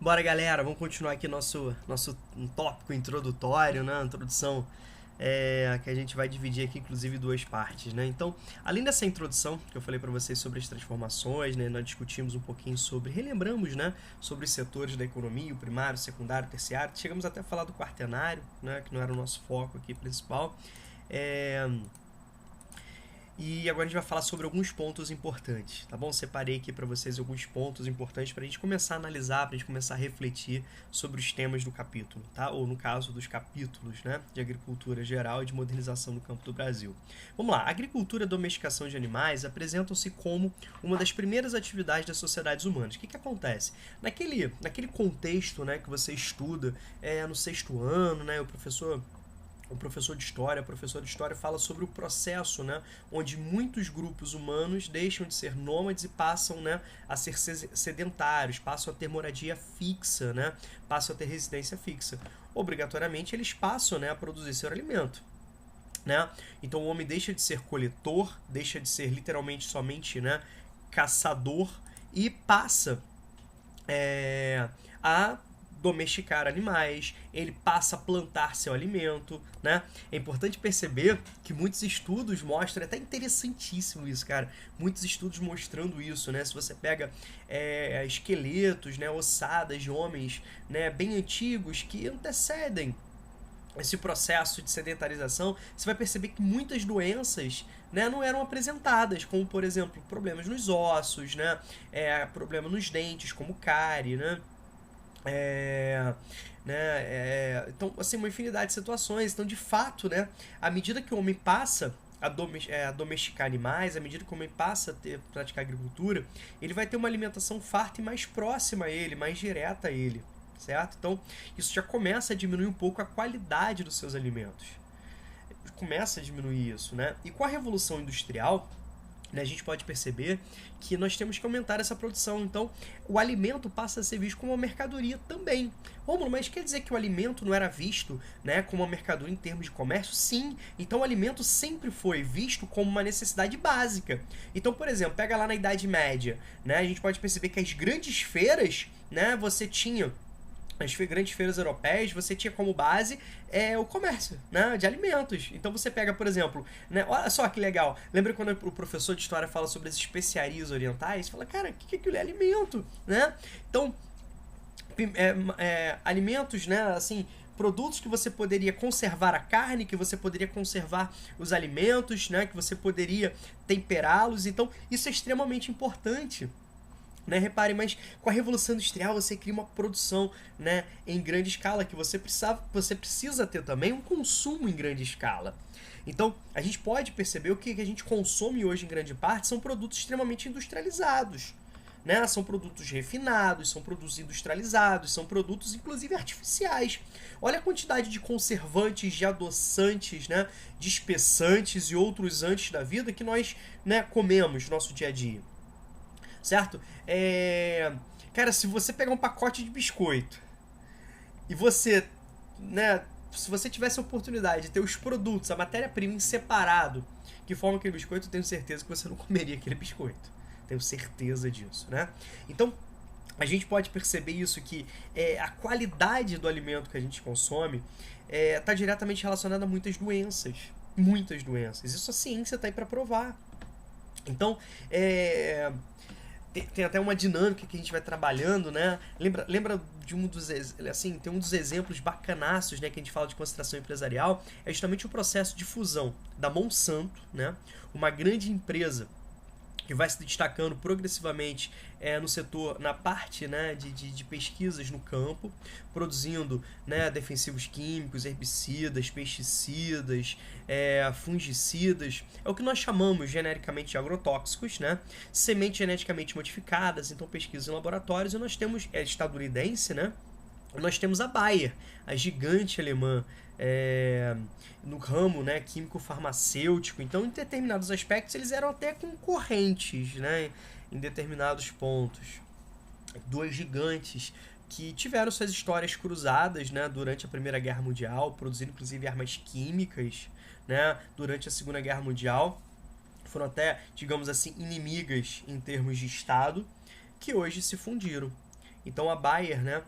Bora, galera, vamos continuar aqui nosso tópico introdutório, né? Introdução que a gente vai dividir aqui, inclusive, em duas partes, né? Então, além dessa introdução que eu falei para vocês sobre as transformações, né? Nós discutimos um pouquinho relembramos, né? Sobre os setores da economia, o primário, o secundário, o terciário. Chegamos até a falar do quaternário, né? Que não era o nosso foco aqui principal. E agora a gente vai falar sobre alguns pontos importantes, tá bom? Separei aqui para vocês alguns pontos importantes para a gente começar a analisar, para a gente começar a refletir sobre os temas do capítulo, tá? Ou no caso dos capítulos, né? De agricultura geral e de modernização no campo do Brasil. Vamos lá, agricultura e domesticação de animais apresentam-se como uma das primeiras atividades das sociedades humanas. O que acontece? Naquele contexto, né, que você estuda no sexto ano, né? O professor de história, a professora de história fala sobre o processo, né, onde muitos grupos humanos deixam de ser nômades e passam, né, a ser sedentários, passam a ter moradia fixa, né, passam a ter residência fixa. Obrigatoriamente eles passam, né, a produzir seu alimento. Né? Então o homem deixa de ser coletor, deixa de ser literalmente somente, né, caçador e passa a domesticar animais, ele passa a plantar seu alimento, né? É importante perceber que muitos estudos mostram, é até interessantíssimo isso, cara, muitos estudos mostrando isso, né? Se você pega esqueletos, né, ossadas de homens, né, bem antigos que antecedem esse processo de sedentarização, você vai perceber que muitas doenças, né, não eram apresentadas, como, por exemplo, problemas nos ossos, né, problema nos dentes, como cárie, né, então, assim, uma infinidade de situações. Então, de fato, né, à medida que o homem passa a domesticar animais, à medida que o homem passa a praticar agricultura, ele vai ter uma alimentação farta e mais próxima a ele, mais direta a ele, certo? Então, isso já começa a diminuir um pouco a qualidade dos seus alimentos. Começa a diminuir isso, né? E com a Revolução Industrial, a gente pode perceber que nós temos que aumentar essa produção. Então, o alimento passa a ser visto como uma mercadoria também. Rômulo, mas quer dizer que o alimento não era visto, né, como uma mercadoria em termos de comércio? Sim. Então, o alimento sempre foi visto como uma necessidade básica. Então, por exemplo, pega lá na Idade Média, né, a gente pode perceber que as grandes feiras, né, você tinha as grandes feiras europeias, você tinha como base o comércio, né, de alimentos. Então você pega, por exemplo, né, olha só que legal, lembra quando o professor de história fala sobre as especiarias orientais? Fala, cara, o que aquilo é alimento, né? Então, alimentos, né, assim, produtos que você poderia conservar a carne, que você poderia conservar os alimentos, né, que você poderia temperá-los. Então, isso é extremamente importante. Né? Repare, mas com a Revolução Industrial você cria uma produção, né, em grande escala, que você precisa ter também um consumo em grande escala. Então, a gente pode perceber o que a gente consome hoje em grande parte são produtos extremamente industrializados. Né? São produtos refinados, são produtos industrializados, são produtos inclusive artificiais. Olha a quantidade de conservantes, de adoçantes, né, de espessantes e outros antes da vida que nós, né, comemos no nosso dia a dia. Certo? Cara, se você pegar um pacote de biscoito e você, né, se você tivesse a oportunidade de ter os produtos, a matéria-prima em separado, que forma aquele biscoito, eu tenho certeza que você não comeria aquele biscoito. Tenho certeza disso, né? Então, a gente pode perceber isso, que a qualidade do alimento que a gente consome está diretamente relacionada a muitas doenças. Muitas doenças. Isso a ciência está aí para provar. Então, tem até uma dinâmica que a gente vai trabalhando, né? Lembra de assim, tem um dos exemplos bacanaços, né, que a gente fala de concentração empresarial, é justamente o processo de fusão da Monsanto, né? Uma grande empresa que vai se destacando progressivamente no setor, na parte, né, de pesquisas no campo, produzindo, né, defensivos químicos, herbicidas, pesticidas, fungicidas, é o que nós chamamos genericamente de agrotóxicos, né, sementes geneticamente modificadas, então pesquisas em laboratórios, e nós temos, estadunidense, né, nós temos a Bayer, a gigante alemã, no ramo, né, químico-farmacêutico. Então, em determinados aspectos, eles eram até concorrentes, né, em determinados pontos. Duas gigantes que tiveram suas histórias cruzadas, né, durante a Primeira Guerra Mundial, produzindo inclusive armas químicas, né, durante a Segunda Guerra Mundial. Foram até, digamos assim, inimigas em termos de Estado, que hoje se fundiram. Então a Bayer, né,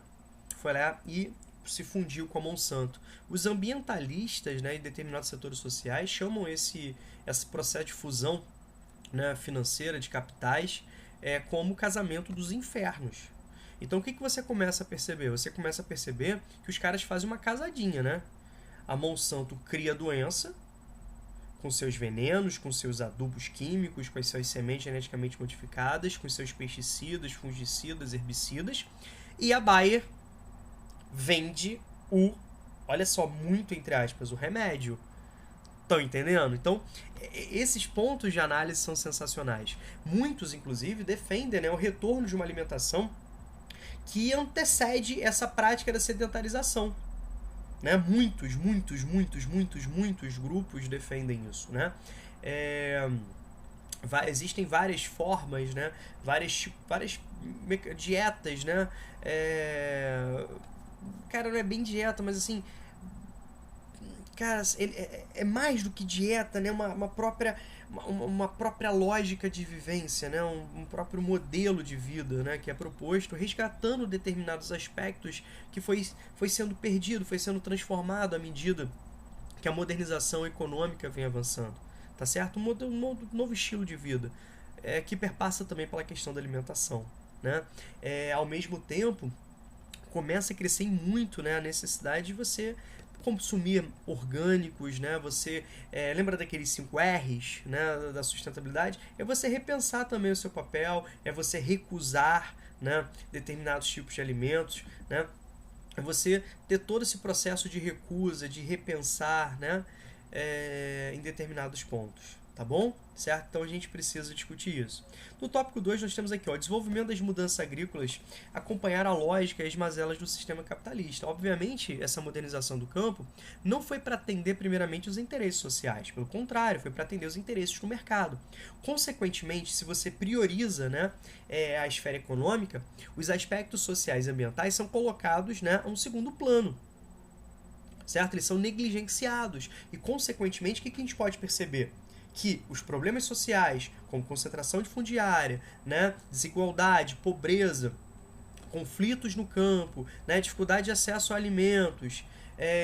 foi lá e se fundiu com a Monsanto. Os ambientalistas, né, em determinados setores sociais chamam esse processo de fusão, né, financeira de capitais como casamento dos infernos. Então o que você começa a perceber? Você começa a perceber que os caras fazem uma casadinha, né? A Monsanto cria doença com seus venenos, com seus adubos químicos, com as suas sementes geneticamente modificadas, com seus pesticidas, fungicidas, herbicidas, e a Bayer vende olha só, muito entre aspas, o remédio. Estão entendendo? Então, esses pontos de análise são sensacionais. Muitos, inclusive, defendem, né, o retorno de uma alimentação que antecede essa prática da sedentarização. Né? Muitos grupos defendem isso. Né? Existem várias formas, né? várias dietas. Né? Cara, não é bem dieta, mas assim... Cara, é mais do que dieta, né? Uma própria lógica de vivência, né? Um próprio modelo de vida, né? Que é proposto, resgatando determinados aspectos que foi sendo perdido, foi sendo transformado à medida que a modernização econômica vem avançando. Tá certo? Um novo estilo de vida que perpassa também pela questão da alimentação. Né? Ao mesmo tempo, começa a crescer muito, né, a necessidade de você consumir orgânicos, né? Você lembra daqueles 5 R's, né, da sustentabilidade? É você repensar também o seu papel, é você recusar, né, determinados tipos de alimentos, né? É você ter todo esse processo de recusa, de repensar, né, em determinados pontos. Tá bom? Certo? Então a gente precisa discutir isso. No tópico 2 nós temos aqui, desenvolvimento das mudanças agrícolas, acompanhar a lógica e as mazelas do sistema capitalista. Obviamente, essa modernização do campo não foi para atender primeiramente os interesses sociais, pelo contrário, foi para atender os interesses do mercado. Consequentemente, se você prioriza, né, a esfera econômica, os aspectos sociais e ambientais são colocados, né, a um segundo plano. Certo? Eles são negligenciados. E, consequentemente, o que a gente pode perceber? Que os problemas sociais, como concentração de fundiária, né, desigualdade, pobreza, conflitos no campo, né, dificuldade de acesso a alimentos,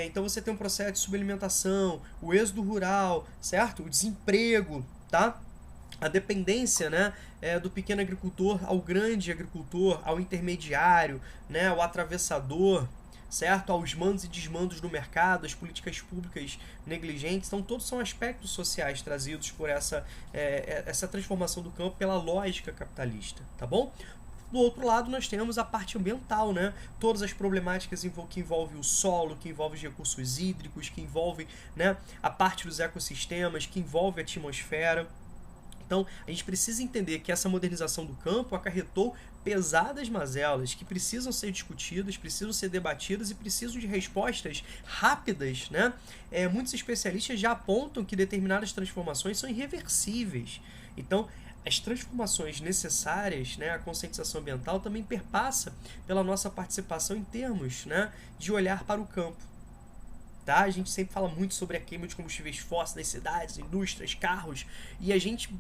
então você tem um processo de subalimentação, o êxodo rural, certo? O desemprego, tá? A dependência, né, do pequeno agricultor ao grande agricultor, ao intermediário, né, ao atravessador, certo? Aos mandos e desmandos do mercado, as políticas públicas negligentes. Então, todos são aspectos sociais trazidos por essa transformação do campo pela lógica capitalista, tá bom? Do outro lado, nós temos a parte ambiental, né? Todas as problemáticas que envolvem o solo, que envolvem os recursos hídricos, que envolvem, né, a parte dos ecossistemas, que envolve a atmosfera. Então, a gente precisa entender que essa modernização do campo acarretou pesadas mazelas que precisam ser discutidas, precisam ser debatidas e precisam de respostas rápidas, né? Muitos especialistas já apontam que determinadas transformações são irreversíveis. Então, as transformações necessárias, né, a conscientização ambiental também perpassa pela nossa participação em termos, né, de olhar para o campo. Tá? A gente sempre fala muito sobre a queima de combustíveis fósseis das cidades, indústrias, carros, e a gente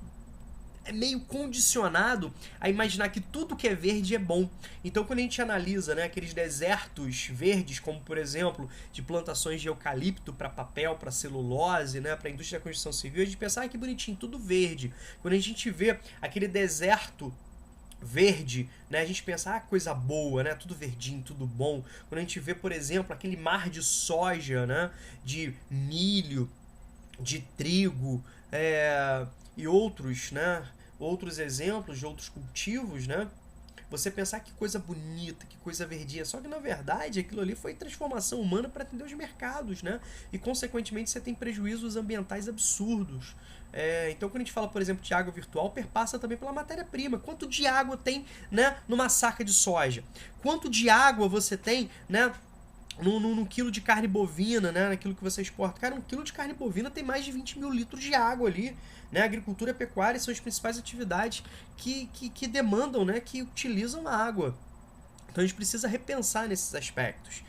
é meio condicionado a imaginar que tudo que é verde é bom. Então, quando a gente analisa, né, aqueles desertos verdes, como por exemplo, de plantações de eucalipto para papel, para celulose, né, para a indústria da construção civil, a gente pensa, que bonitinho, tudo verde. Quando a gente vê aquele deserto verde, né, a gente pensa, coisa boa, né, tudo verdinho, tudo bom. Quando a gente vê, por exemplo, aquele mar de soja, né, de milho, de trigo, e outros, né, outros exemplos de outros cultivos, né, você pensar que coisa bonita, que coisa verdinha, só que na verdade aquilo ali foi transformação humana para atender os mercados, né, e consequentemente você tem prejuízos ambientais absurdos. Então quando a gente fala, por exemplo, de água virtual, perpassa também pela matéria-prima. Quanto de água tem, né, numa saca de soja? Quanto de água você tem, né, num quilo de carne bovina, né, naquilo que você exporta? Cara, um quilo de carne bovina tem mais de 20 mil litros de água ali. Né? A agricultura e a pecuária são as principais atividades que demandam, né, que utilizam a água. Então a gente precisa repensar nesses aspectos.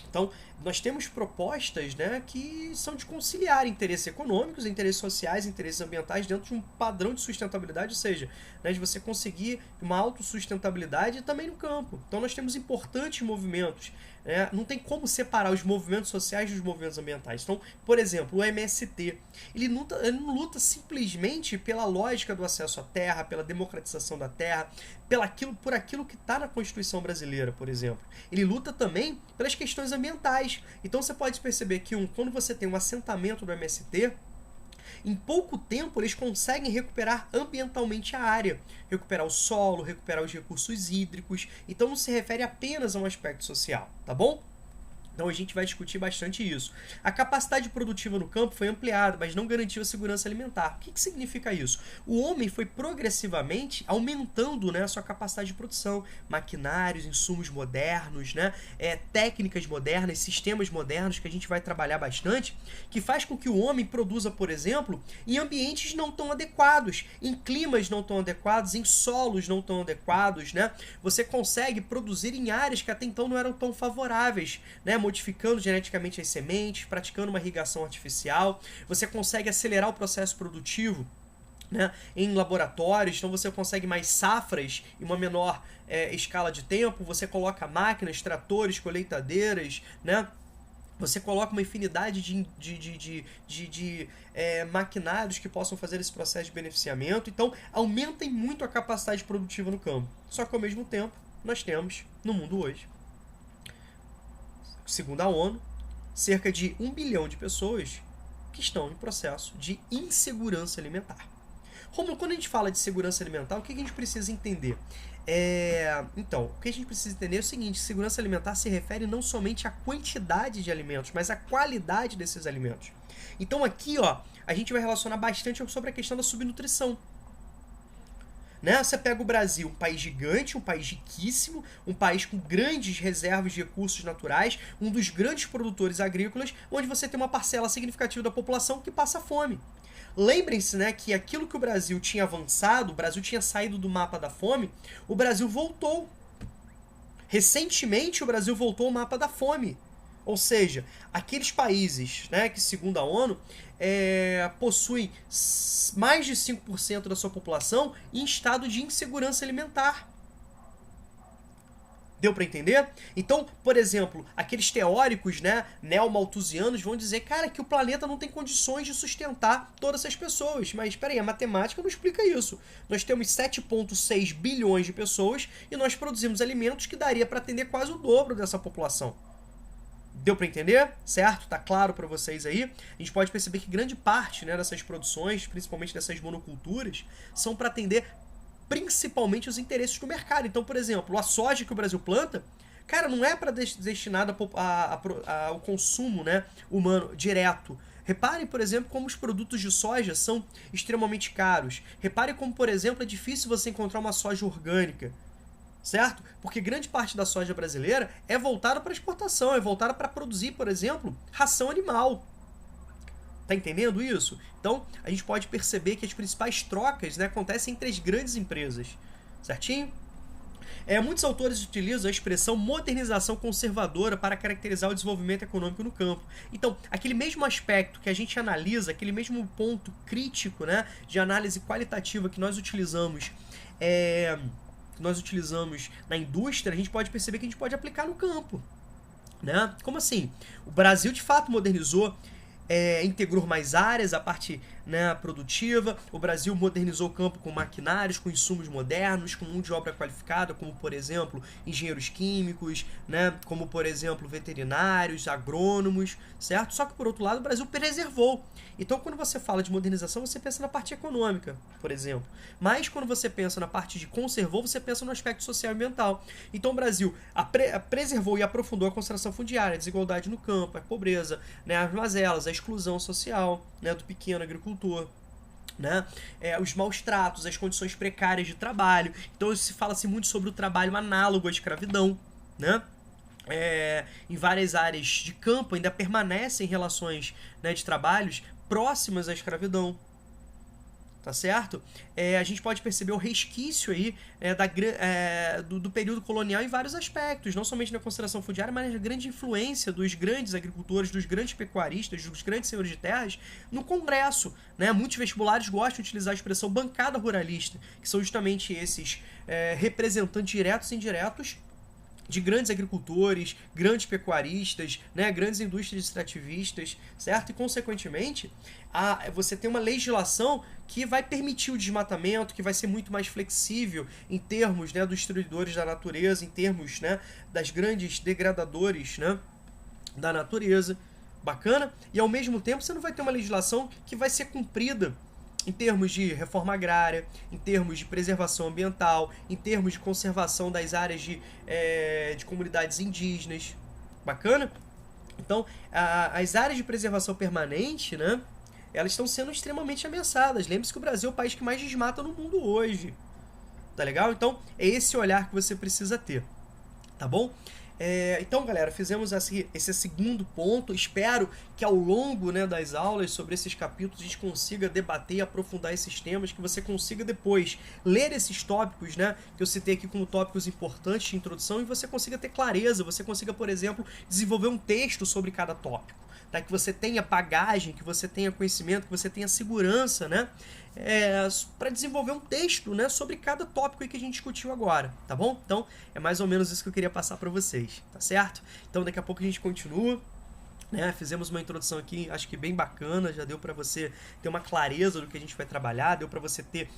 Então, nós temos propostas, né, que são de conciliar interesses econômicos, interesses sociais, interesses ambientais dentro de um padrão de sustentabilidade, ou seja, né, de você conseguir uma autossustentabilidade também no campo. Então nós temos importantes movimentos, né, não tem como separar os movimentos sociais dos movimentos ambientais. Então, por exemplo, o MST, ele não luta simplesmente pela lógica do acesso à terra, pela democratização da terra, por aquilo que está na Constituição brasileira, por exemplo. Ele luta também pelas questões ambientais. Então você pode perceber que quando você tem um assentamento do MST, em pouco tempo eles conseguem recuperar ambientalmente a área, recuperar o solo, recuperar os recursos hídricos. Então não se refere apenas a um aspecto social, tá bom? Então a gente vai discutir bastante isso. A capacidade produtiva no campo foi ampliada, mas não garantiu a segurança alimentar. O que significa isso? O homem foi progressivamente aumentando, né, a sua capacidade de produção. Maquinários, insumos modernos, né, técnicas modernas, sistemas modernos que a gente vai trabalhar bastante, que faz com que o homem produza, por exemplo, em ambientes não tão adequados, em climas não tão adequados, em solos não tão adequados, né? Você consegue produzir em áreas que até então não eram tão favoráveis, né? Modificando geneticamente as sementes, praticando uma irrigação artificial. Você consegue acelerar o processo produtivo, né, em laboratórios, então você consegue mais safras em uma menor escala de tempo. Você coloca máquinas, tratores, colheitadeiras, né? Você coloca uma infinidade de maquinários que possam fazer esse processo de beneficiamento. Então, aumentem muito a capacidade produtiva no campo. Só que, ao mesmo tempo, nós temos, no mundo hoje, segundo a ONU, cerca de 1 bilhão de pessoas que estão em processo de insegurança alimentar. Romulo, quando a gente fala de segurança alimentar, o que a gente precisa entender? Então, o que a gente precisa entender é o seguinte: segurança alimentar se refere não somente à quantidade de alimentos, mas à qualidade desses alimentos. Então aqui, ó, a gente vai relacionar bastante sobre a questão da subnutrição. Né? Você pega o Brasil, um país gigante, um país riquíssimo, um país com grandes reservas de recursos naturais, um dos grandes produtores agrícolas, onde você tem uma parcela significativa da população que passa fome. Lembrem-se, né, que aquilo que o Brasil tinha avançado, o Brasil tinha saído do mapa da fome, o Brasil voltou. Recentemente o Brasil voltou ao mapa da fome. Ou seja, aqueles países, né, que, segundo a ONU, possuem mais de 5% da sua população em estado de insegurança alimentar. Deu para entender? Então, por exemplo, aqueles teóricos, né, neomalthusianos vão dizer, cara, que o planeta não tem condições de sustentar todas essas pessoas. Mas, espera aí, a matemática não explica isso. Nós temos 7,6 bilhões de pessoas e nós produzimos alimentos que daria para atender quase o dobro dessa população. Deu para entender? Certo? Tá claro para vocês aí? A gente pode perceber que grande parte, né, dessas produções, principalmente dessas monoculturas, são para atender principalmente os interesses do mercado. Então, por exemplo, a soja que o Brasil planta, cara, não é para destinada ao consumo, né, humano direto. Reparem, por exemplo, como os produtos de soja são extremamente caros. Reparem como, por exemplo, é difícil você encontrar uma soja orgânica. Certo? Porque grande parte da soja brasileira é voltada para exportação, é voltada para produzir, por exemplo, ração animal. Tá entendendo isso? Então, a gente pode perceber que as principais trocas, né, acontecem entre as grandes empresas. Certinho? Muitos autores utilizam a expressão modernização conservadora para caracterizar o desenvolvimento econômico no campo. Então, aquele mesmo aspecto que a gente analisa, aquele mesmo ponto crítico, né, de análise qualitativa que nós utilizamos na indústria, a gente pode perceber que a gente pode aplicar no campo. Né? Como assim? O Brasil, de fato, modernizou, integrou mais áreas, a parte, né, produtiva. O Brasil modernizou o campo com maquinários, com insumos modernos, com mão de obra qualificada, como, por exemplo, engenheiros químicos, né, como, por exemplo, veterinários, agrônomos, certo? Só que, por outro lado, o Brasil preservou. Então, quando você fala de modernização, você pensa na parte econômica, por exemplo. Mas, quando você pensa na parte de conservou, você pensa no aspecto social e ambiental. Então, o Brasil preservou e aprofundou a concentração fundiária, a desigualdade no campo, a pobreza, né, as mazelas, a exclusão social, né, do pequeno agricultor, né, os maus tratos, as condições precárias de trabalho. Então se fala-se muito sobre o trabalho análogo à escravidão, né? Em várias áreas de campo ainda permanecem relações, né, de trabalhos próximas à escravidão. tá certo? A gente pode perceber o resquício aí do período colonial em vários aspectos, não somente na consideração fundiária, mas na grande influência dos grandes agricultores, dos grandes pecuaristas, dos grandes senhores de terras no Congresso, né? Muitos vestibulares gostam de utilizar a expressão bancada ruralista, que são justamente esses representantes diretos e indiretos de grandes agricultores, grandes pecuaristas, né, grandes indústrias extrativistas, certo? E, consequentemente, você tem uma legislação que vai permitir o desmatamento, que vai ser muito mais flexível em termos, né, dos destruidores da natureza, em termos, né, das grandes degradadores, né, da natureza. Bacana? E, ao mesmo tempo, você não vai ter uma legislação que vai ser cumprida em termos de reforma agrária, em termos de preservação ambiental, em termos de conservação das áreas de comunidades indígenas. Bacana? Então, as áreas de preservação permanente, né, elas estão sendo extremamente ameaçadas. Lembre-se que o Brasil é o país que mais desmata no mundo hoje. Tá legal? Então, é esse olhar que você precisa ter. Tá bom? Então, galera, fizemos esse segundo ponto. Espero que ao longo, né, das aulas sobre esses capítulos a gente consiga debater e aprofundar esses temas, que você consiga depois ler esses tópicos, né, que eu citei aqui como tópicos importantes de introdução, e você consiga ter clareza, você consiga, por exemplo, desenvolver um texto sobre cada tópico. Tá? Que você tenha bagagem, que você tenha conhecimento, que você tenha segurança, né? Para desenvolver um texto, né, sobre cada tópico aí que a gente discutiu agora, tá bom? Então, é mais ou menos isso que eu queria passar para vocês, tá certo? Então, daqui a pouco a gente continua, né? Fizemos uma introdução aqui, acho que bem bacana, já deu para você ter uma clareza do que a gente vai trabalhar, deu para você ter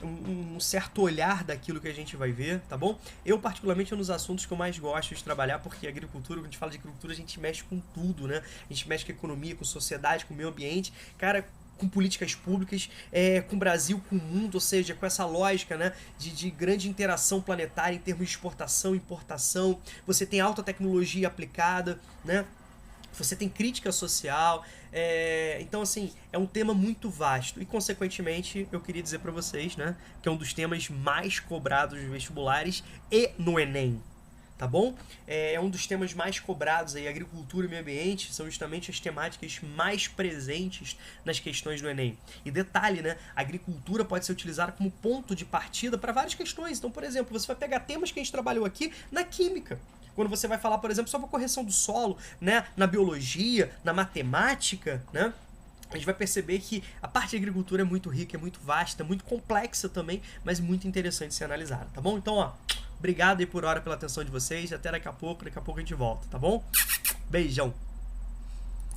um certo olhar daquilo que a gente vai ver, tá bom? Eu, particularmente, é um dos assuntos que eu mais gosto de trabalhar, porque a agricultura, quando a gente fala de agricultura, a gente mexe com tudo, né? A gente mexe com economia, com sociedade, com meio ambiente, cara, com políticas públicas, com o Brasil, com o mundo, ou seja, com essa lógica, né, de grande interação planetária em termos de exportação, importação. Você tem alta tecnologia aplicada, né? Você tem crítica social. Então, assim, é um tema muito vasto. E, consequentemente, eu queria dizer para vocês, né, que é um dos temas mais cobrados nos vestibulares e no Enem. Tá bom? É um dos temas mais cobrados aí, agricultura e meio ambiente, são justamente as temáticas mais presentes nas questões do Enem. E detalhe, né? A agricultura pode ser utilizada como ponto de partida para várias questões. Então, por exemplo, você vai pegar temas que a gente trabalhou aqui na química. Quando você vai falar, por exemplo, sobre a correção do solo, né? Na biologia, na matemática, né? A gente vai perceber que a parte de agricultura é muito rica, é muito vasta, muito complexa também, mas muito interessante de ser analisada, tá bom? Então, ó, obrigado aí por hora pela atenção de vocês, até daqui a pouco a gente volta, tá bom? Beijão!